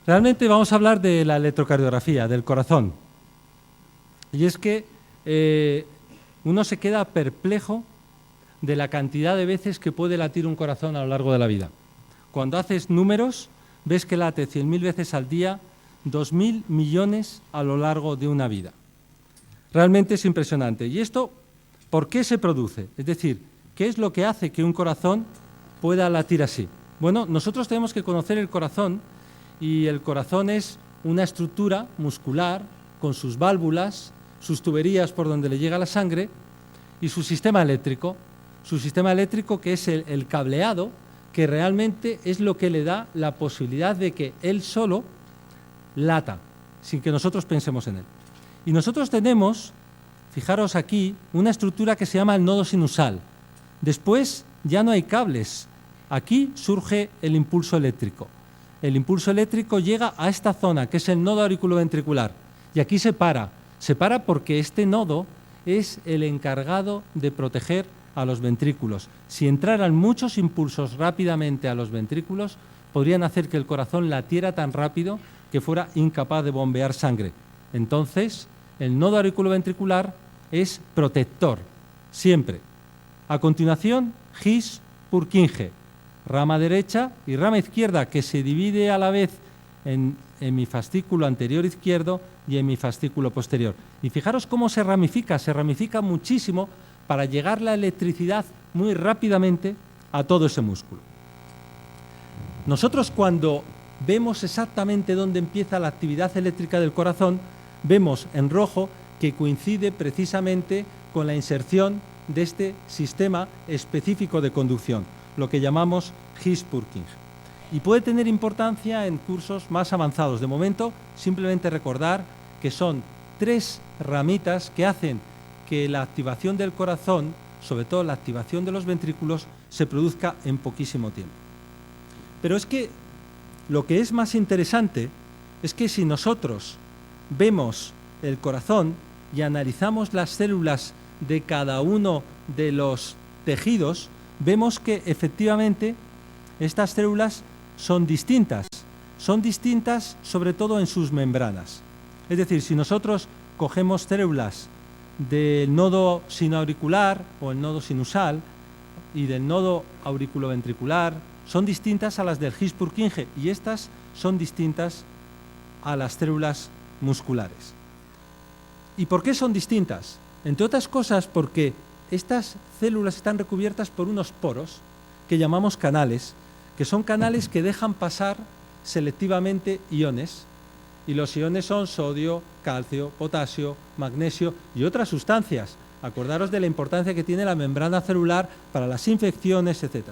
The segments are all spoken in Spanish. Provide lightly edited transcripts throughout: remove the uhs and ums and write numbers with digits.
Realmente vamos a hablar de la electrocardiografía, del corazón. Y es que uno se queda perplejo de la cantidad de veces que puede latir un corazón a lo largo de la vida. Cuando haces números, ves que late 100.000 veces al día, 2.000 millones a lo largo de una vida. Realmente es impresionante. ¿Y esto por qué se produce? Es decir, ¿qué es lo que hace que un corazón pueda latir así? Bueno, nosotros tenemos que conocer el corazón, y el corazón es una estructura muscular con sus válvulas, sus tuberías por donde le llega la sangre y su sistema eléctrico. Su sistema eléctrico, que es el cableado, que realmente es lo que le da la posibilidad de que él solo lata, sin que nosotros pensemos en él. Y nosotros tenemos, fijaros aquí, una estructura que se llama el nodo sinusal. Después ya no hay cables. Aquí surge el impulso eléctrico. El impulso eléctrico llega a esta zona, que es el nodo auriculoventricular, y aquí se para. Se para porque este nodo es el encargado de proteger a los ventrículos. Si entraran muchos impulsos rápidamente a los ventrículos, podrían hacer que el corazón latiera tan rápido que fuera incapaz de bombear sangre. Entonces, el nodo auriculoventricular es protector, siempre. A continuación, His-Purkinje, rama derecha y rama izquierda, que se divide a la vez en hemifascículo anterior izquierdo y hemifascículo posterior. Y fijaros cómo se ramifica muchísimo para llegar la electricidad muy rápidamente a todo ese músculo. Nosotros, cuando vemos exactamente dónde empieza la actividad eléctrica del corazón, vemos en rojo que coincide precisamente con la inserción de este sistema específico de conducción, lo que llamamos His-Purkinje. Y puede tener importancia en cursos más avanzados. De momento, simplemente recordar que son 3 ramitas que hacen que la activación del corazón, sobre todo la activación de los ventrículos, se produzca en poquísimo tiempo. Pero es que lo que es más interesante es que si nosotros vemos el corazón y analizamos las células de cada uno de los tejidos, vemos que efectivamente estas células son distintas sobre todo en sus membranas. Es decir, si nosotros cogemos células del nodo sinoauricular o el nodo sinusal y del nodo auriculoventricular, son distintas a las del His-Purkinje, y estas son distintas a las células musculares. ¿Y por qué son distintas? Entre otras cosas porque estas células están recubiertas por unos poros que llamamos canales, que son canales que dejan pasar selectivamente iones, y los iones son sodio, calcio, potasio, magnesio y otras sustancias. Acordaros de la importancia que tiene la membrana celular para las infecciones, etc.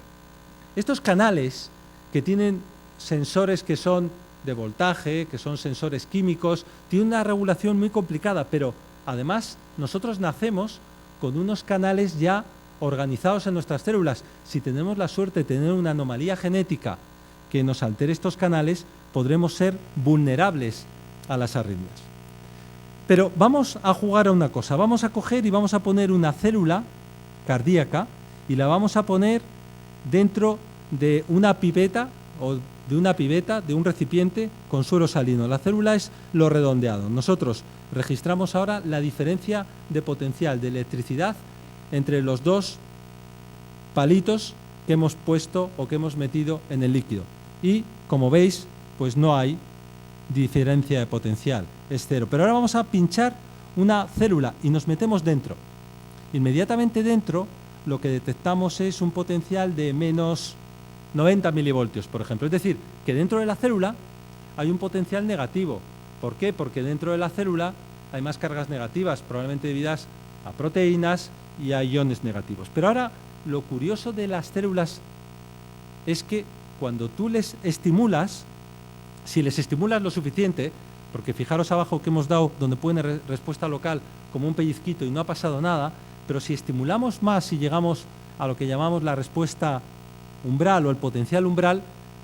Estos canales, que tienen sensores que son de voltaje, que son sensores químicos, tienen una regulación muy complicada, pero además nosotros nacemos con unos canales ya organizados en nuestras células. Si tenemos la suerte de tener una anomalía genética que nos altere estos canales, podremos ser vulnerables a las arritmias. Pero vamos a jugar a una cosa. Vamos a coger y vamos a poner una célula cardíaca y la vamos a poner dentro de una pipeta de un recipiente con suero salino. La célula es lo redondeado. Nosotros registramos ahora la diferencia de potencial de electricidad entre los 2 palitos que hemos puesto o que hemos metido en el líquido. Y, como veis, pues no hay diferencia de potencial, es 0. Pero ahora vamos a pinchar una célula y nos metemos dentro. Inmediatamente dentro, lo que detectamos es un potencial de menos 90 milivoltios, por ejemplo. Es decir, que dentro de la célula hay un potencial negativo. ¿Por qué? Porque dentro de la célula hay más cargas negativas, probablemente debidas a proteínas y a iones negativos. Pero ahora, lo curioso de las células es que cuando tú les estimulas, si les estimulas lo suficiente, porque fijaros abajo que hemos dado donde pone respuesta local como un pellizquito y no ha pasado nada, pero si estimulamos más y llegamos a lo que llamamos la respuesta umbral o el potencial umbral,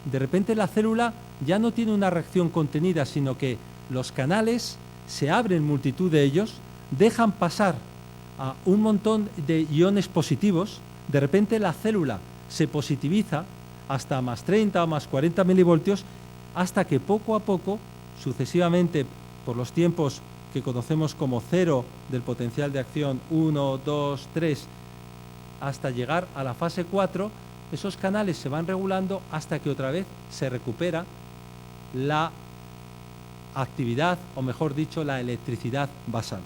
de repente la célula ya no tiene una reacción contenida, sino que los canales se abren, multitud de ellos, dejan pasar a un montón de iones positivos. De repente la célula se positiviza hasta más 30 o más 40 milivoltios hasta que poco a poco, sucesivamente por los tiempos que conocemos como cero del potencial de acción, 1, 2, 3, hasta llegar a la fase 4, esos canales se van regulando hasta que otra vez se recupera la actividad, o mejor dicho, la electricidad basal.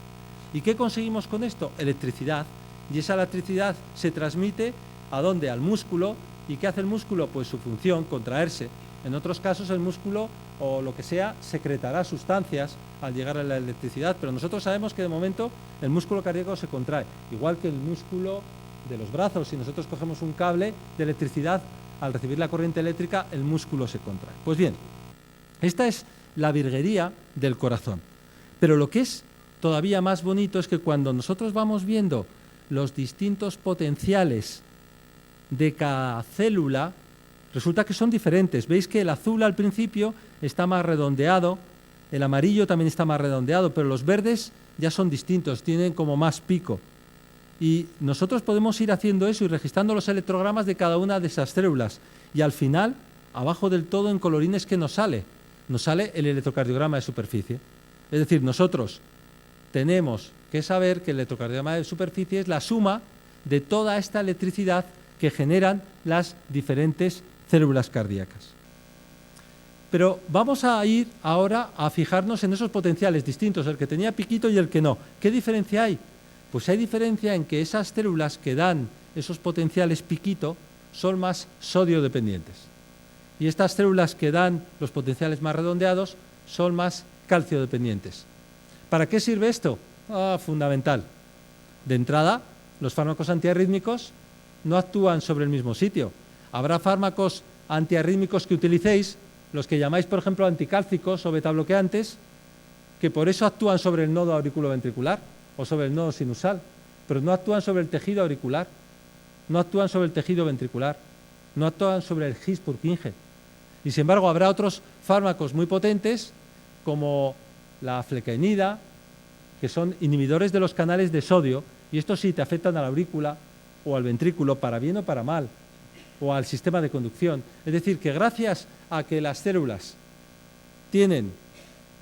¿Y qué conseguimos con esto? Electricidad. Y esa electricidad se transmite ¿a dónde? Al músculo. ¿Y qué hace el músculo? Pues su función, contraerse. En otros casos el músculo o lo que sea secretará sustancias al llegar a la electricidad, pero nosotros sabemos que de momento el músculo cardíaco se contrae, igual que el músculo de los brazos. Si nosotros cogemos un cable de electricidad, al recibir la corriente eléctrica el músculo se contrae. Pues bien, esta es la virguería del corazón. Pero lo que es todavía más bonito es que cuando nosotros vamos viendo los distintos potenciales de cada célula, resulta que son diferentes. Veis que el azul al principio está más redondeado, el amarillo también está más redondeado, pero los verdes ya son distintos, tienen como más pico. Y nosotros podemos ir haciendo eso y registrando los electrogramas de cada una de esas células. Y al final, abajo del todo en colorines, ¿qué nos sale? Nos sale el electrocardiograma de superficie. Es decir, nosotros tenemos que saber que el electrocardiograma de superficie es la suma de toda esta electricidad que generan las diferentes células cardíacas. Pero vamos a ir ahora a fijarnos en esos potenciales distintos, el que tenía piquito y el que no. ¿Qué diferencia hay? Pues hay diferencia en que esas células que dan esos potenciales piquito son más sodio dependientes. Y estas células que dan los potenciales más redondeados son más calcio dependientes. ¿Para qué sirve esto? Fundamental. De entrada, los fármacos antiarrítmicos no actúan sobre el mismo sitio. Habrá fármacos antiarrítmicos que utilicéis, los que llamáis, por ejemplo, anticálcicos o betabloqueantes, que por eso actúan sobre el nodo auriculoventricular o sobre el nodo sinusal, pero no actúan sobre el tejido auricular, no actúan sobre el tejido ventricular, no actúan sobre el His-Purkinje. Y sin embargo, habrá otros fármacos muy potentes, como la flecainida, que son inhibidores de los canales de sodio, y estos sí te afectan a la aurícula o al ventrículo, para bien o para mal, o al sistema de conducción. Es decir, que gracias a que las células tienen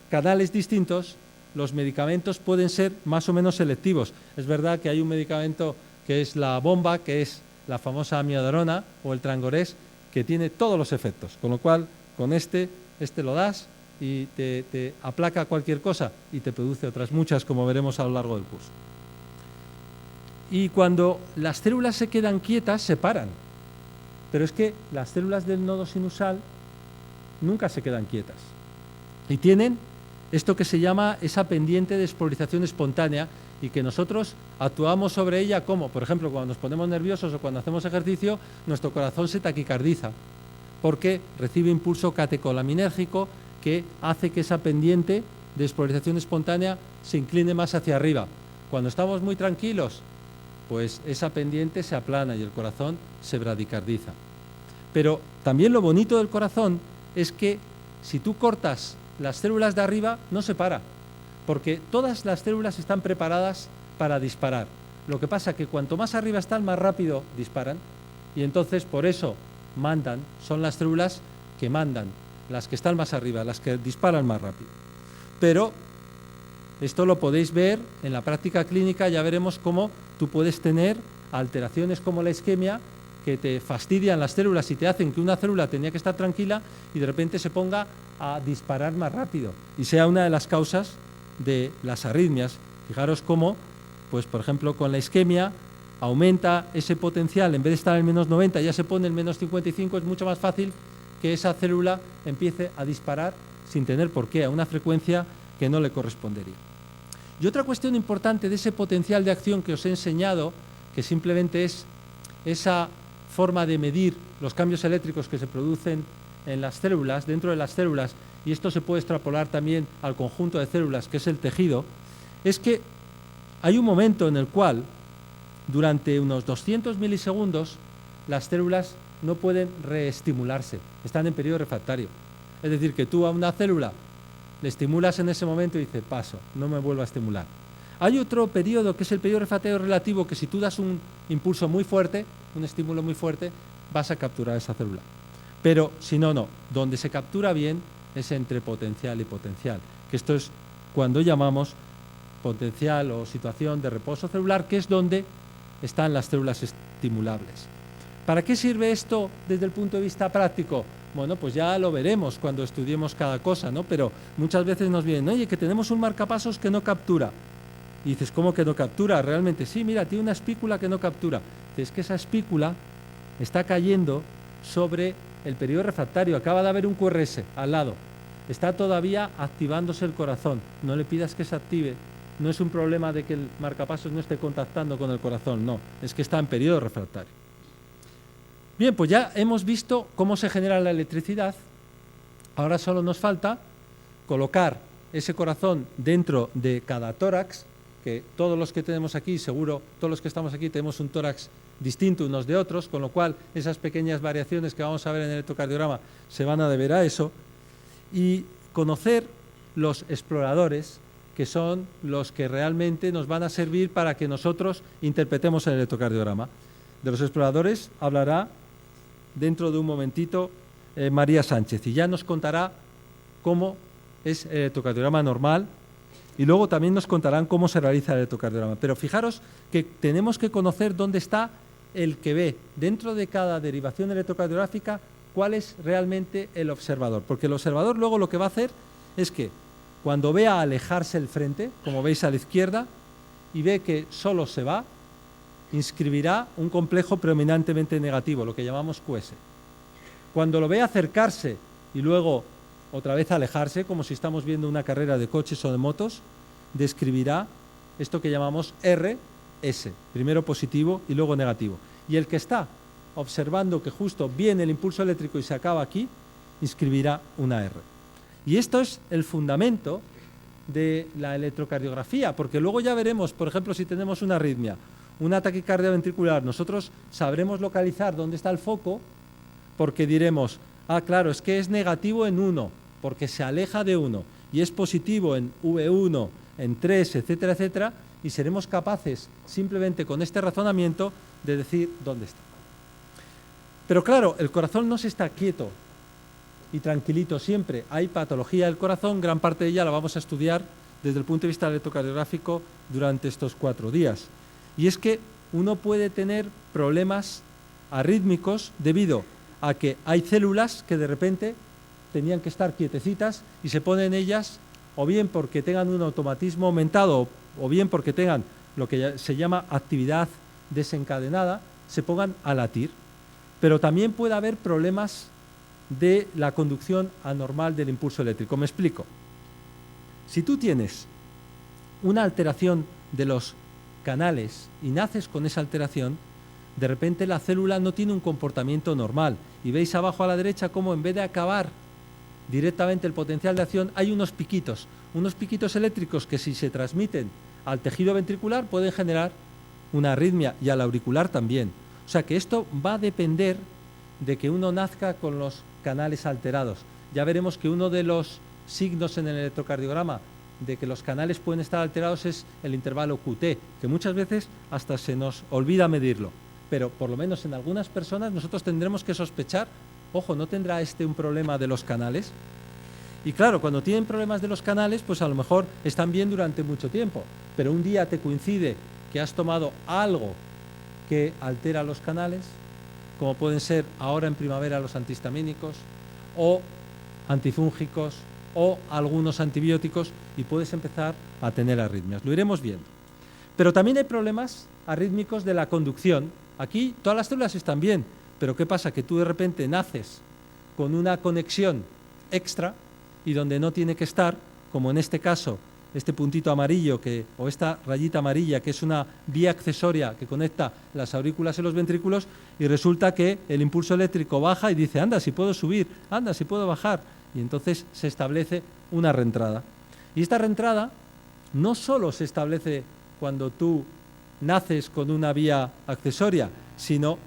canales distintos, los medicamentos pueden ser más o menos selectivos. Es verdad que hay un medicamento que es la bomba, que es la famosa amiodarona o el Trangorex, que tiene todos los efectos, con lo cual con este lo das y te aplaca cualquier cosa y te produce otras muchas, como veremos a lo largo del curso. Y cuando las células se quedan quietas, se paran. Pero es que las células del nodo sinusal nunca se quedan quietas. Y tienen esto que se llama esa pendiente de espolarización espontánea y que nosotros actuamos sobre ella como, por ejemplo, cuando nos ponemos nerviosos o cuando hacemos ejercicio, nuestro corazón se taquicardiza porque recibe impulso catecolaminérgico que hace que esa pendiente de espolarización espontánea se incline más hacia arriba. Cuando estamos muy tranquilos, pues esa pendiente se aplana y el corazón se bradicardiza. Pero también lo bonito del corazón es que si tú cortas las células de arriba, no se para, porque todas las células están preparadas para disparar. Lo que pasa es que cuanto más arriba están, más rápido disparan, y entonces por eso mandan, son las células que mandan, las que están más arriba, las que disparan más rápido. Pero esto lo podéis ver en la práctica clínica, ya veremos cómo tú puedes tener alteraciones como la isquemia que te fastidian las células y te hacen que una célula tenía que estar tranquila y de repente se ponga a disparar más rápido y sea una de las causas de las arritmias. Fijaros cómo, pues por ejemplo, con la isquemia aumenta ese potencial, en vez de estar en menos 90 ya se pone en menos 55, es mucho más fácil que esa célula empiece a disparar sin tener por qué, a una frecuencia que no le correspondería. Y otra cuestión importante de ese potencial de acción que os he enseñado, que simplemente es esa forma de medir los cambios eléctricos que se producen en las células, dentro de las células, y esto se puede extrapolar también al conjunto de células, que es el tejido, es que hay un momento en el cual, durante unos 200 milisegundos, las células no pueden reestimularse, están en periodo refractario. Es decir, que tú a una célula le estimulas en ese momento y dice, paso, no me vuelvo a estimular. Hay otro periodo que es el periodo refractario relativo, que si tú das un impulso muy fuerte, un estímulo muy fuerte, vas a capturar esa célula. Pero si no, no. Donde se captura bien es entre potencial y potencial, que esto es cuando llamamos potencial o situación de reposo celular, que es donde están las células estimulables. ¿Para qué sirve esto desde el punto de vista práctico? Bueno, pues ya lo veremos cuando estudiemos cada cosa, ¿no? Pero muchas veces nos vienen, oye, que tenemos un marcapasos que no captura. Y dices, ¿cómo que no captura? Realmente, sí, mira, tiene una espícula que no captura. Es que esa espícula está cayendo sobre el periodo refractario. Acaba de haber un QRS al lado. Está todavía activándose el corazón. No le pidas que se active. No es un problema de que el marcapasos no esté contactando con el corazón, no. Es que está en periodo refractario. Bien, pues ya hemos visto cómo se genera la electricidad. Ahora solo nos falta colocar ese corazón dentro de cada tórax, que todos los que tenemos aquí, seguro, todos los que estamos aquí tenemos un tórax distinto unos de otros, con lo cual esas pequeñas variaciones que vamos a ver en el electrocardiograma se van a deber a eso, y conocer los exploradores, que son los que realmente nos van a servir para que nosotros interpretemos el electrocardiograma. De los exploradores hablará dentro de un momentito María Sánchez, y ya nos contará cómo es el electrocardiograma normal, y luego también nos contarán cómo se realiza el electrocardiograma. Pero fijaros que tenemos que conocer dónde está el que ve dentro de cada derivación electrocardiográfica cuál es realmente el observador, porque el observador luego lo que va a hacer es que cuando vea alejarse el frente, como veis a la izquierda, y ve que solo se va, inscribirá un complejo predominantemente negativo, lo que llamamos QS. Cuando lo vea acercarse y luego otra vez alejarse, como si estamos viendo una carrera de coches o de motos, describirá esto que llamamos RS, primero positivo y luego negativo. Y el que está observando que justo viene el impulso eléctrico y se acaba aquí, inscribirá una R. Y esto es el fundamento de la electrocardiografía, porque luego ya veremos, por ejemplo, si tenemos una arritmia, una taquicardia ventricular, nosotros sabremos localizar dónde está el foco, porque diremos, ah, claro, es que es negativo en 1, porque se aleja de 1, y es positivo en V1, en 3, etcétera, etcétera, y seremos capaces, simplemente con este razonamiento, de decir dónde está. Pero claro, el corazón no se está quieto y tranquilito siempre. Hay patología del corazón, gran parte de ella la vamos a estudiar desde el punto de vista electrocardiográfico durante estos 4 días. Y es que uno puede tener problemas arrítmicos debido a que hay células que de repente tenían que estar quietecitas y se ponen ellas, o bien porque tengan un automatismo aumentado, o bien porque tengan lo que se llama actividad desencadenada, se pongan a latir. Pero también puede haber problemas de la conducción anormal del impulso eléctrico. Me explico. Si tú tienes una alteración de los canales y naces con esa alteración, de repente la célula no tiene un comportamiento normal. Y veis abajo a la derecha cómo en vez de acabar directamente el potencial de acción, hay unos piquitos eléctricos que si se transmiten al tejido ventricular pueden generar una arritmia, y al auricular también. O sea que esto va a depender de que uno nazca con los canales alterados. Ya veremos que uno de los signos en el electrocardiograma de que los canales pueden estar alterados es el intervalo QT, que muchas veces hasta se nos olvida medirlo. Pero por lo menos en algunas personas nosotros tendremos que sospechar, ojo, ¿no tendrá un problema de los canales? Y claro, cuando tienen problemas de los canales, pues a lo mejor están bien durante mucho tiempo, pero un día te coincide que has tomado algo que altera los canales, como pueden ser ahora en primavera los antihistamínicos o antifúngicos o algunos antibióticos, y puedes empezar a tener arritmias. Lo iremos viendo. Pero también hay problemas arrítmicos de la conducción. Aquí todas las células están bien, pero ¿qué pasa? Que tú de repente naces con una conexión extra y donde no tiene que estar, como en este caso, este puntito amarillo o esta rayita amarilla, que es una vía accesoria que conecta las aurículas y los ventrículos, y resulta que el impulso eléctrico baja y dice, anda, si puedo subir, anda, si puedo bajar, y entonces se establece una reentrada. Y esta reentrada no solo se establece cuando tú naces con una vía accesoria, sino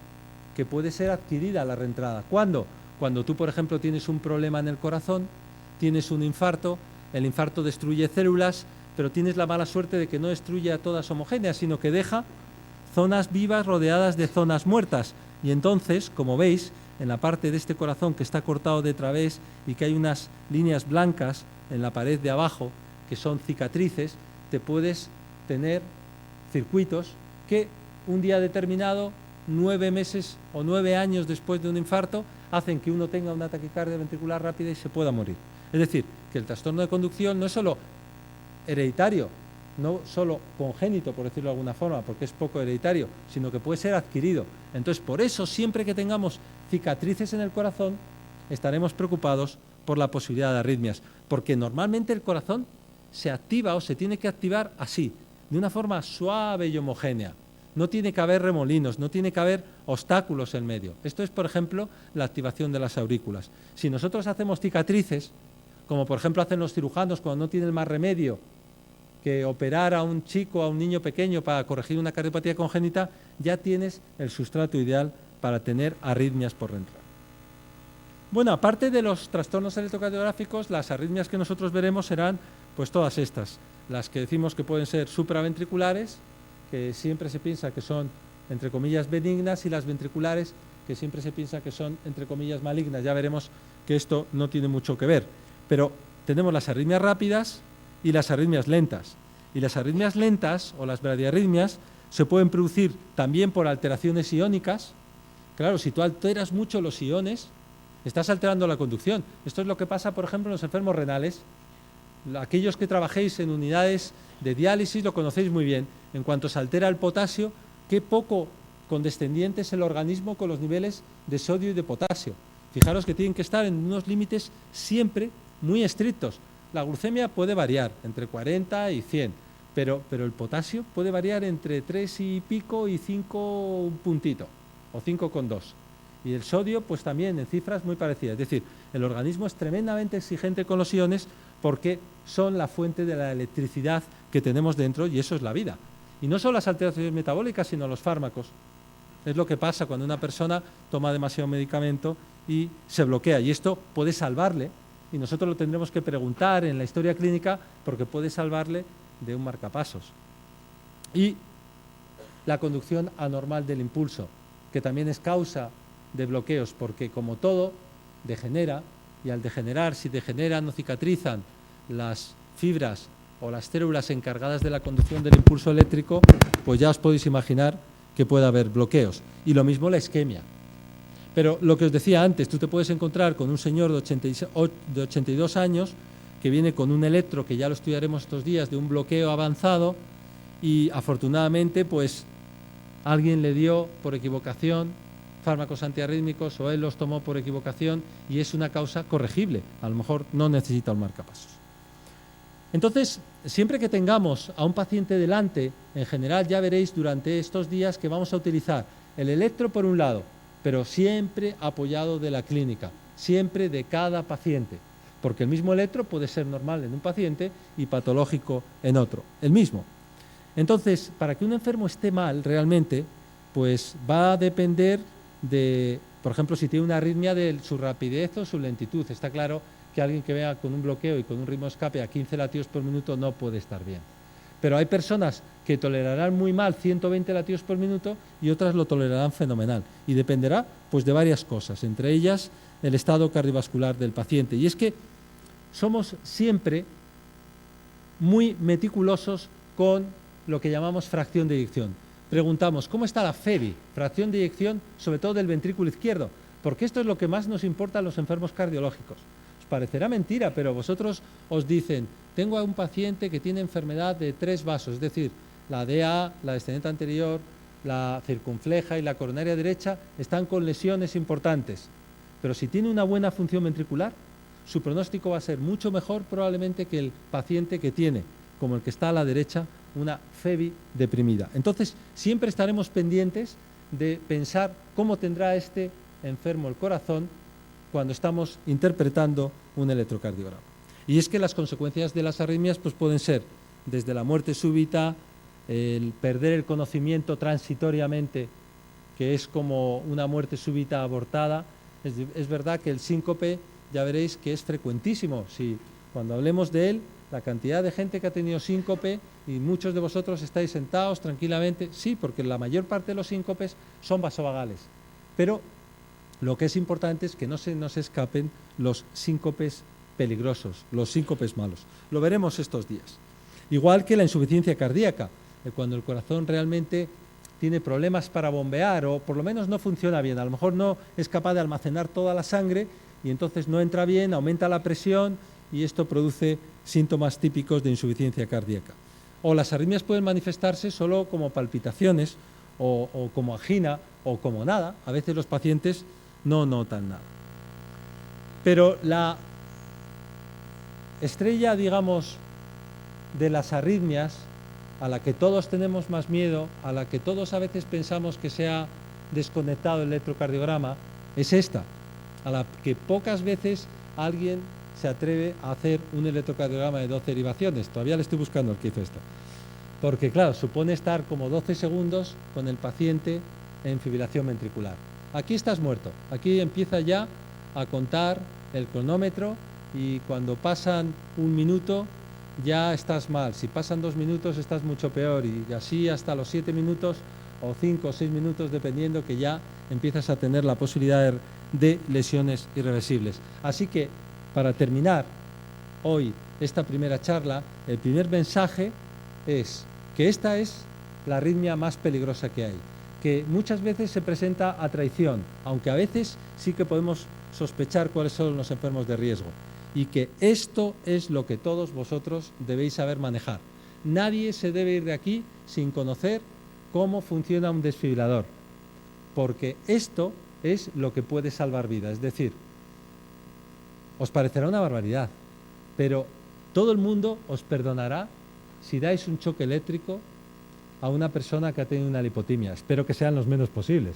que puede ser adquirida la reentrada. ¿Cuándo? Cuando tú, por ejemplo, tienes un problema en el corazón, tienes un infarto, el infarto destruye células, pero tienes la mala suerte de que no destruye a todas homogéneas, sino que deja zonas vivas rodeadas de zonas muertas. Y entonces, como veis, en la parte de este corazón que está cortado de través y que hay unas líneas blancas en la pared de abajo que son cicatrices, te puedes tener circuitos que un día determinado, 9 meses o 9 años después de un infarto, hacen que uno tenga una taquicardia ventricular rápida y se pueda morir. Es decir, que el trastorno de conducción no es solo hereditario, no solo congénito, por decirlo de alguna forma, porque es poco hereditario, sino que puede ser adquirido. Entonces, por eso, siempre que tengamos cicatrices en el corazón, estaremos preocupados por la posibilidad de arritmias, porque normalmente el corazón se activa o se tiene que activar así, de una forma suave y homogénea. No tiene que haber remolinos, no tiene que haber obstáculos en medio. Esto es, por ejemplo, la activación de las aurículas. Si nosotros hacemos cicatrices, como por ejemplo hacen los cirujanos cuando no tienen más remedio que operar a un chico, a un niño pequeño para corregir una cardiopatía congénita, ya tienes el sustrato ideal para tener arritmias por dentro. Bueno, aparte de los trastornos electrocardiográficos, las arritmias que nosotros veremos serán pues todas estas, las que decimos que pueden ser supraventriculares, que siempre se piensa que son, entre comillas, benignas, y las ventriculares, que siempre se piensa que son, entre comillas, malignas. Ya veremos que esto no tiene mucho que ver. Pero tenemos las arritmias rápidas y las arritmias lentas. Y las arritmias lentas, o las bradiarritmias, se pueden producir también por alteraciones iónicas. Claro, si tú alteras mucho los iones, estás alterando la conducción. Esto es lo que pasa, por ejemplo, en los enfermos renales. Aquellos que trabajéis en unidades de diálisis lo conocéis muy bien. En cuanto se altera el potasio, qué poco condescendiente es el organismo con los niveles de sodio y de potasio. Fijaros que tienen que estar en unos límites siempre muy estrictos. La glucemia puede variar entre 40 y 100, pero el potasio puede variar entre 3 y pico y 5 un puntito, o 5,2. Y el sodio, pues también en cifras muy parecidas. Es decir, el organismo es tremendamente exigente con los iones porque son la fuente de la electricidad que tenemos dentro, y eso es la vida. Y no solo las alteraciones metabólicas, sino los fármacos. Es lo que pasa cuando una persona toma demasiado medicamento y se bloquea. Y esto puede salvarle, y nosotros lo tendremos que preguntar en la historia clínica, porque puede salvarle de un marcapasos. Y la conducción anormal del impulso, que también es causa de bloqueos, porque como todo, degenera, y al degenerar, si degeneran o cicatrizan las fibras o las células encargadas de la conducción del impulso eléctrico, pues ya os podéis imaginar que puede haber bloqueos. Y lo mismo la isquemia. Pero lo que os decía antes, tú te puedes encontrar con un señor de 82 años que viene con un electro, que ya lo estudiaremos estos días, de un bloqueo avanzado, y afortunadamente pues alguien le dio por equivocación fármacos antiarrítmicos, o él los tomó por equivocación, y es una causa corregible. A lo mejor no necesita un marcapasos. Entonces, siempre que tengamos a un paciente delante, en general ya veréis durante estos días que vamos a utilizar el electro por un lado, pero siempre apoyado de la clínica, siempre de cada paciente, porque el mismo electro puede ser normal en un paciente y patológico en otro, el mismo. Entonces, para que un enfermo esté mal realmente, pues va a depender de, por ejemplo, si tiene una arritmia, de su rapidez o su lentitud. Está claro que alguien que vea con un bloqueo y con un ritmo de escape a 15 latidos por minuto no puede estar bien. Pero hay personas que tolerarán muy mal 120 latidos por minuto y otras lo tolerarán fenomenal. Y dependerá pues de varias cosas, entre ellas el estado cardiovascular del paciente. Y es que somos siempre muy meticulosos con lo que llamamos fracción de eyección. Preguntamos, ¿cómo está la FEBI? Fracción de eyección, sobre todo del ventrículo izquierdo, porque esto es lo que más nos importa a los enfermos cardiológicos. Os parecerá mentira, pero vosotros os dicen, tengo a un paciente que tiene enfermedad de 3 vasos, es decir, la DA, la descendente anterior, la circunfleja y la coronaria derecha están con lesiones importantes. Pero si tiene una buena función ventricular, su pronóstico va a ser mucho mejor probablemente que el paciente que tiene, como el que está a la derecha, una FEBI deprimida. Entonces, siempre estaremos pendientes de pensar cómo tendrá este enfermo el corazón cuando estamos interpretando un electrocardiograma. Y es que las consecuencias de las arritmias pues, pueden ser desde la muerte súbita, el perder el conocimiento transitoriamente, que es como una muerte súbita abortada. Es verdad que el síncope, ya veréis que es frecuentísimo. Si cuando hablemos de él, la cantidad de gente que ha tenido síncope, y muchos de vosotros estáis sentados tranquilamente, sí, porque la mayor parte de los síncopes son vasovagales. Pero Lo que es importante es que no se nos escapen los síncopes peligrosos, los síncopes malos. Lo veremos estos días. Igual que la insuficiencia cardíaca, cuando el corazón realmente tiene problemas para bombear o por lo menos no funciona bien, a lo mejor no es capaz de almacenar toda la sangre y entonces no entra bien, aumenta la presión y esto produce síntomas típicos de insuficiencia cardíaca. O las arritmias pueden manifestarse solo como palpitaciones o como angina o como nada. A veces los pacientes no notan nada. Pero la estrella, digamos, de las arritmias, a la que todos tenemos más miedo, a la que todos a veces pensamos que se ha desconectado el electrocardiograma, es esta, a la que pocas veces alguien se atreve a hacer un electrocardiograma de 12 derivaciones. Todavía le estoy buscando el que hizo esto. Porque, claro, supone estar como 12 segundos con el paciente en fibrilación ventricular. Aquí estás muerto. Aquí empieza ya a contar el cronómetro y cuando pasan 1 minuto ya estás mal. Si pasan 2 minutos estás mucho peor y así hasta los 7 minutos o 5 o 6 minutos, dependiendo, que ya empiezas a tener la posibilidad de lesiones irreversibles. Así que, para terminar hoy esta primera charla, el primer mensaje es que esta es la arritmia más peligrosa que hay, que muchas veces se presenta a traición, aunque a veces sí que podemos sospechar cuáles son los enfermos de riesgo, y que esto es lo que todos vosotros debéis saber manejar. Nadie se debe ir de aquí sin conocer cómo funciona un desfibrilador, porque esto es lo que puede salvar vidas. Es decir, os parecerá una barbaridad, pero todo el mundo os perdonará si dais un choque eléctrico a una persona que ha tenido una lipotimia. Espero que sean los menos posibles.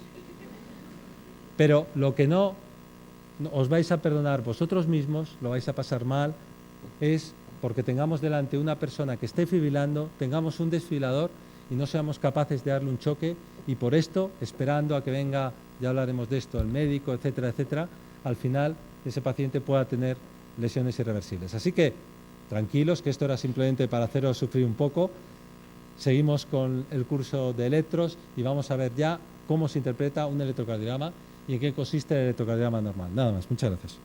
Pero lo que no os vais a perdonar vosotros mismos, lo vais a pasar mal, es porque tengamos delante una persona que esté fibrilando, tengamos un desfibrilador y no seamos capaces de darle un choque, y por esto, esperando a que venga, ya hablaremos de esto, el médico, etcétera, etcétera, al final ese paciente pueda tener lesiones irreversibles. Así que, tranquilos, que esto era simplemente para haceros sufrir un poco. Seguimos con el curso de electros y vamos a ver ya cómo se interpreta un electrocardiograma y en qué consiste el electrocardiograma normal. Nada más, muchas gracias.